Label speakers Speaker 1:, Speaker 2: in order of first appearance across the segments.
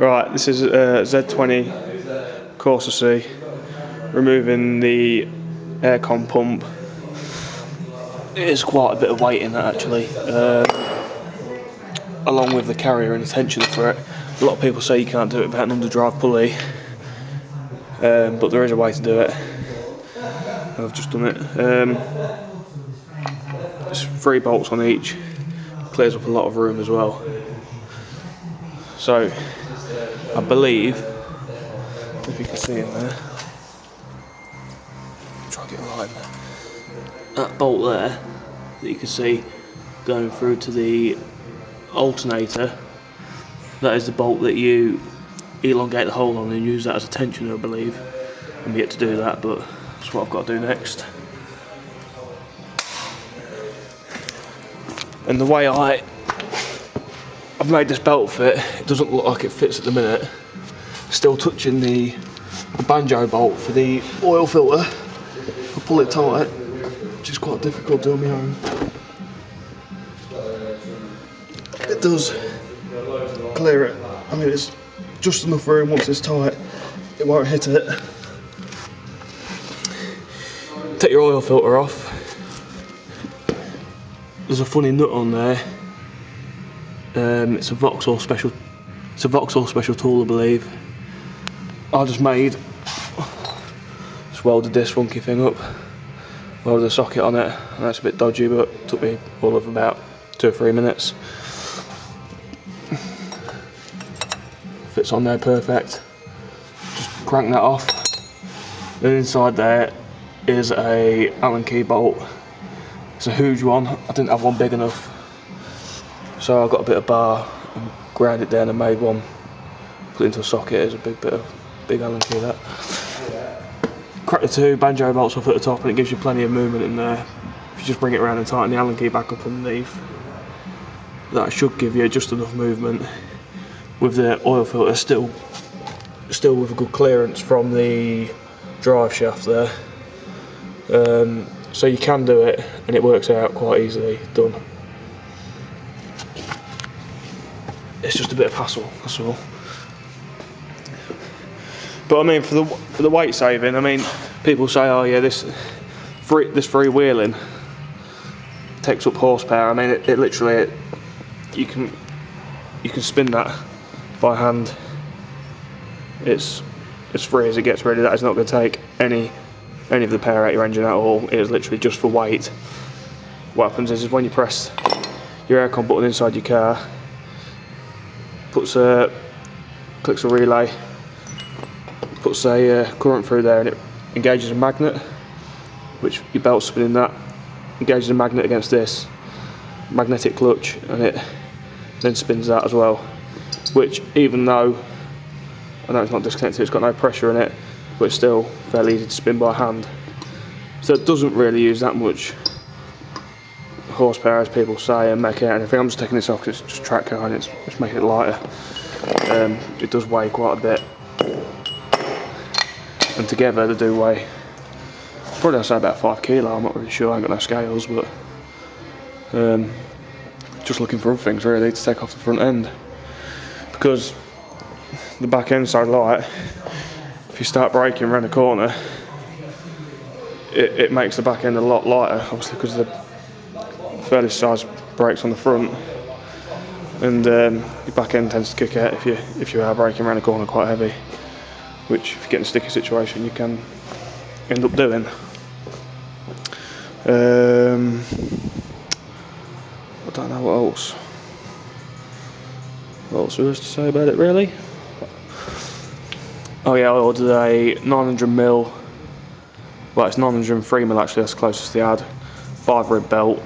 Speaker 1: Right, this is Z20 Corsa C, removing the aircon pump. It is quite a bit of weight in that actually, along with the carrier and the tension for it. A lot of people say you can't do it without an underdrive pulley, but there is a way to do it. I've just done it. There's 3 bolts on each, clears up a lot of room as well. So I believe, if you can see in there, try and get it right in there. That bolt there that you can see going through to the alternator, that is the bolt that you elongate the hole on and use that as a tensioner, I believe. I'm yet to do that, but that's what I've got to do next. And the way I've made this belt fit, it doesn't look like it fits at the minute. Still touching the banjo bolt for the oil filter. I pull it tight, which is quite difficult to do on my own. It does clear it. I mean, it's just enough room. Once it's tight, it won't hit it. Take your oil filter off. There's a funny nut on there. It's a Vauxhall special tool, I believe. I just welded this funky thing up, welded a socket on it, and that's a bit dodgy, but it took me all of about 2 or 3 minutes. Fits on there perfect. Just crank that off. Then inside there is a Allen key bolt. It's a huge one. I didn't have one big enough, so I got a bit of bar and ground it down and made one. Put it into a socket. It's a big Allen key that. Crack the 2 banjo bolts off at the top, and it gives you plenty of movement in there. If you just bring it around and tighten the Allen key back up underneath, that should give you just enough movement. With the oil filter still with a good clearance from the drive shaft there. So you can do it, and it works out quite easily done. It's just a bit of hassle, that's all. But I mean, for the weight saving, I mean, people say, oh yeah, this freewheeling takes up horsepower. I mean, it literally, you can spin that by hand. It's as free as it gets ready. That is not going to take any of the power out of your engine at all. It is literally just for weight. What happens is when you press your aircon button inside your car, clicks a relay, puts a current through there, and it engages a magnet, which your belt's spinning that, engages a magnet against this magnetic clutch, and it then spins that as well. Which, even though I know it's not disconnected, it's got no pressure in it, but it's still fairly easy to spin by hand. So it doesn't really use that much horsepower as people say and make it out anything. I'm just taking this off because it's just track car and it's making it lighter. It does weigh quite a bit, and together they do weigh, probably I'd say about 5 kilo. I'm not really sure, I ain't got no scales, but just looking for other things really to take off the front end, because the back end's so light. If you start braking around the corner, it makes the back end a lot lighter, obviously because of the fairly sized brakes on the front, and your back end tends to kick out if you are braking around the corner quite heavy, which if you get in a sticky situation you can end up doing. I don't know what else there is to say about it really. Oh yeah, I ordered a 900mm, well it's 903mm actually, that's the closest they had, 5 rib belt.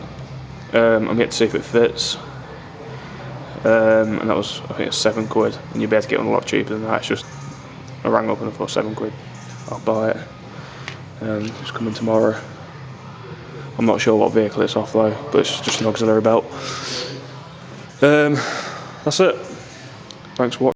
Speaker 1: I'm yet to see if it fits, and that was, I think it's £7, and you'll be able to get one a lot cheaper than that. It's just, I rang up and I thought £7, I'll buy it. It's coming tomorrow. I'm not sure what vehicle it's off though, but it's just an auxiliary belt. That's it. Thanks for watching.